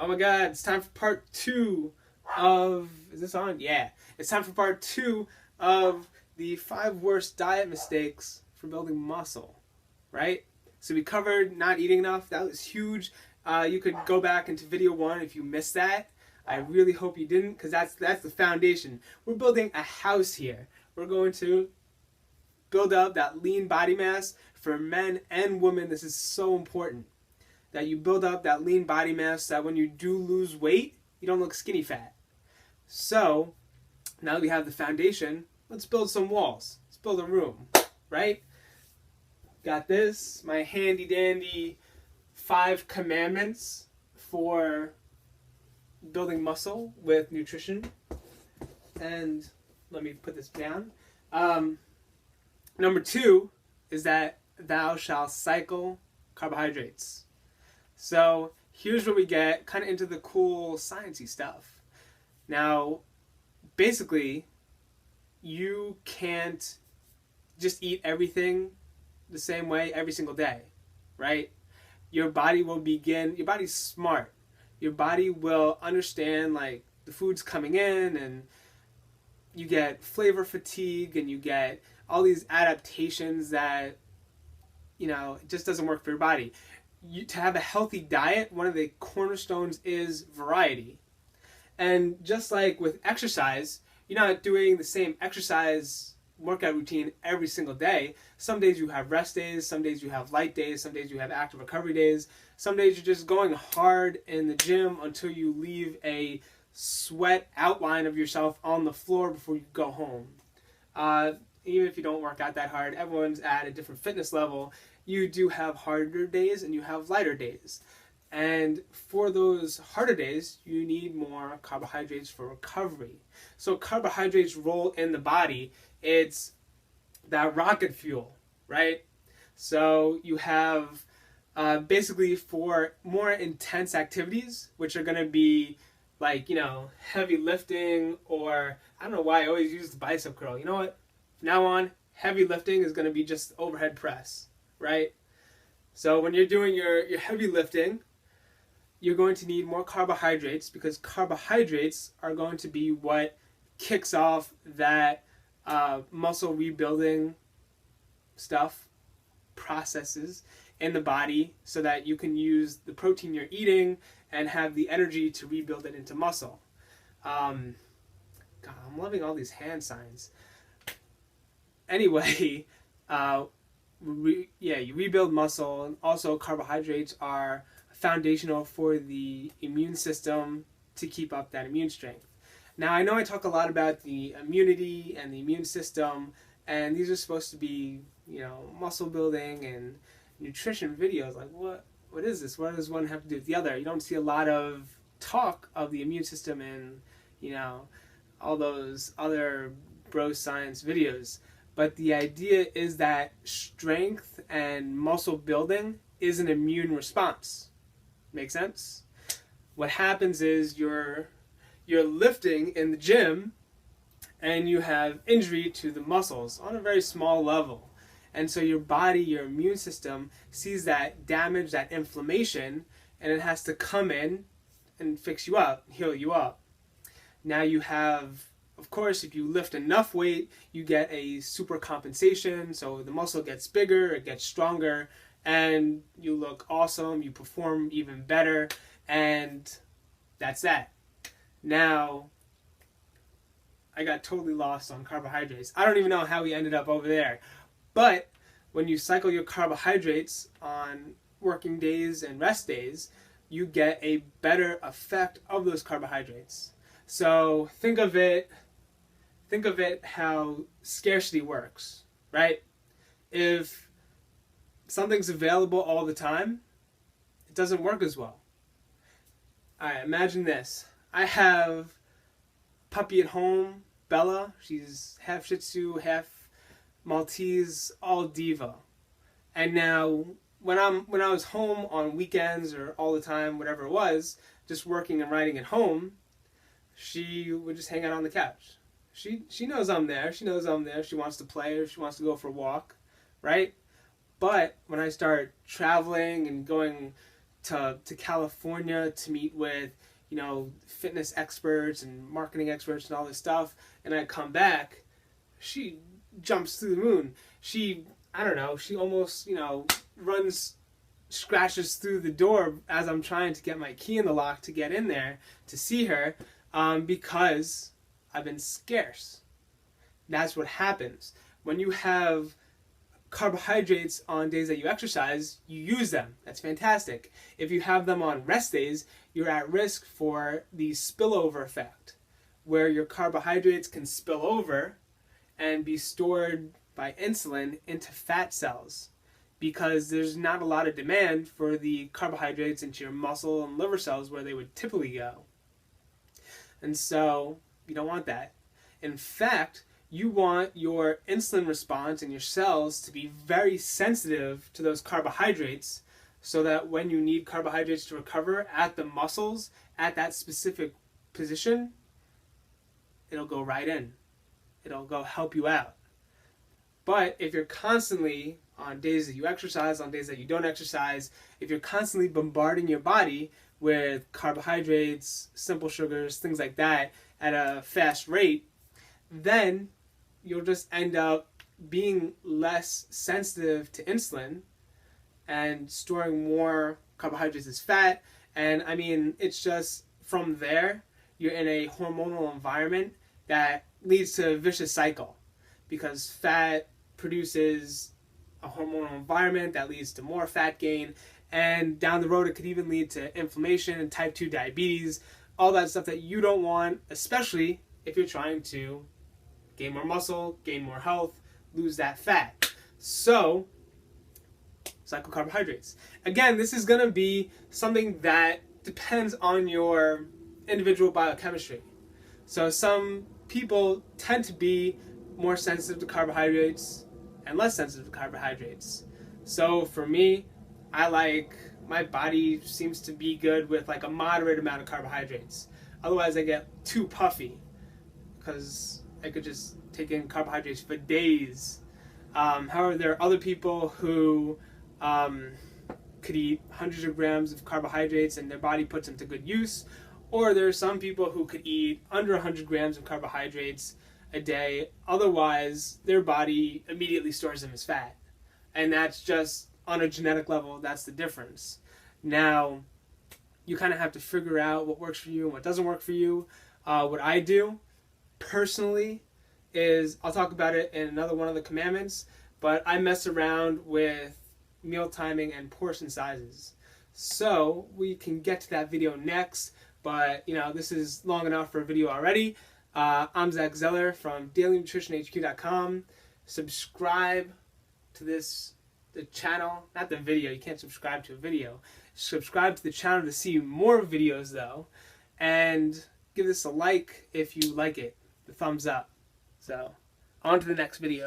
Oh my god, it's time for part two of. Is this on? Yeah. It's time for part two of the 5 worst diet mistakes for building muscle, right? So we covered not eating enough. That was huge. You could go back into video one if you missed that. I really hope you didn't, because that's the foundation. We're building a house here. We're going to build up that lean body mass for men and women. This is so important that you build up that lean body mass so that when you do lose weight, you don't look skinny fat. So, now that we have the foundation, let's build some walls. Let's build a room, right? Got this, my handy dandy 5 commandments for building muscle with nutrition. And let me put this down. Number 2 is that thou shalt cycle carbohydrates. So here's where we get kind of into the cool sciencey stuff. Now, basically, you can't just eat everything the same way every single day, right? Your body's smart. Your body will understand like the food's coming in, and you get flavor fatigue, and you get all these adaptations that, it just doesn't work for your body. To have a healthy diet, one of the cornerstones is variety. And just like with exercise, you're not doing the same exercise workout routine every single day. Some days you have rest days, some days you have light days, some days you have active recovery days. Some days you're just going hard in the gym until you leave a sweat outline of yourself on the floor before you go home. Even if you don't work out that hard, everyone's at a different fitness level. You do have harder days and you have lighter days. And for those harder days, you need more carbohydrates for recovery. So carbohydrates' role in the body, it's that rocket fuel, right? So you have basically for more intense activities, which are going to be like, heavy lifting, or I don't know why I always use the bicep curl. You know what? From now on, heavy lifting is going to be just overhead press, right? So when you're doing your heavy lifting, you're going to need more carbohydrates, because carbohydrates are going to be what kicks off that muscle rebuilding processes in the body, so that you can use the protein you're eating and have the energy to rebuild it into muscle. God, I'm loving all these hand signs. Anyway, you rebuild muscle, and also carbohydrates are foundational for the immune system to keep up that immune strength. Now, I know I talk a lot about the immunity and the immune system, and these are supposed to be, muscle building and nutrition videos. Like, what is this? What does one have to do with the other? You don't see a lot of talk of the immune system in, all those other bro science videos. But the idea is that strength and muscle building is an immune response. Make sense? What happens is you're lifting in the gym, and you have injury to the muscles on a very small level. And so your body, your immune system, sees that damage, that inflammation, and it has to come in and fix you up, heal you up. Now you have, of course, if you lift enough weight, you get a super compensation, so the muscle gets bigger, it gets stronger, and you look awesome, you perform even better, and that's that. Now, I got totally lost on carbohydrates. I don't even know how we ended up over there. But when you cycle your carbohydrates on working days and rest days, you get a better effect of those carbohydrates. So think of it how scarcity works, right? If something's available all the time, it doesn't work as well. Alright, imagine this. I have a puppy at home, Bella. She's half Shih Tzu, half Maltese, all diva. And now, when I was home on weekends or all the time, whatever it was, just working and writing at home, she would just hang out on the couch. She knows I'm there. She knows I'm there. She wants to play, or she wants to go for a walk, right? But when I start traveling and going to California to meet with, you know, fitness experts and marketing experts and all this stuff, and I come back, she jumps through the moon. She, I don't know, she almost, you know, scratches through the door as I'm trying to get my key in the lock to get in there to see her, because I've been scarce. That's what happens. When you have carbohydrates on days that you exercise, you use them. That's fantastic. If you have them on rest days, you're at risk for the spillover effect, where your carbohydrates can spill over and be stored by insulin into fat cells, because there's not a lot of demand for the carbohydrates into your muscle and liver cells where they would typically go. And so you don't want that. In fact, you want your insulin response and your cells to be very sensitive to those carbohydrates, so that when you need carbohydrates to recover at the muscles at that specific position, it'll go right in. It'll go help you out. But if you're constantly, on days that you exercise, on days that you don't exercise, if you're constantly bombarding your body with carbohydrates, simple sugars, things like that at a fast rate, then you'll just end up being less sensitive to insulin and storing more carbohydrates as fat. And I mean, it's just from there, you're in a hormonal environment that leads to a vicious cycle, because fat produces a hormonal environment that leads to more fat gain, and down the road it could even lead to inflammation and type 2 diabetes, all that stuff that you don't want, especially if you're trying to gain more muscle, gain more health, lose that fat. So, cycle carbohydrates. Again, this is going to be something that depends on your individual biochemistry. So some people tend to be more sensitive to carbohydrates and less sensitive to carbohydrates. So for me, my body seems to be good with like a moderate amount of carbohydrates. Otherwise I get too puffy, because I could just take in carbohydrates for days. However, there are other people who could eat hundreds of grams of carbohydrates and their body puts them to good use. Or there are some people who could eat under 100 grams of carbohydrates a day. Otherwise, their body immediately stores them as fat. And that's just, on a genetic level, that's the difference. Now, you kind of have to figure out what works for you and what doesn't work for you. What I do personally is, I'll talk about it in another one of the commandments, but I mess around with meal timing and portion sizes. So we can get to that video next, but you know, this is long enough for a video already. I'm Zach Zeller from DailyNutritionHQ.com. Subscribe to the channel, not the video, you can't subscribe to a video. Subscribe to the channel to see more videos though, and give this a like if you like it, the thumbs up. So, on to the next video.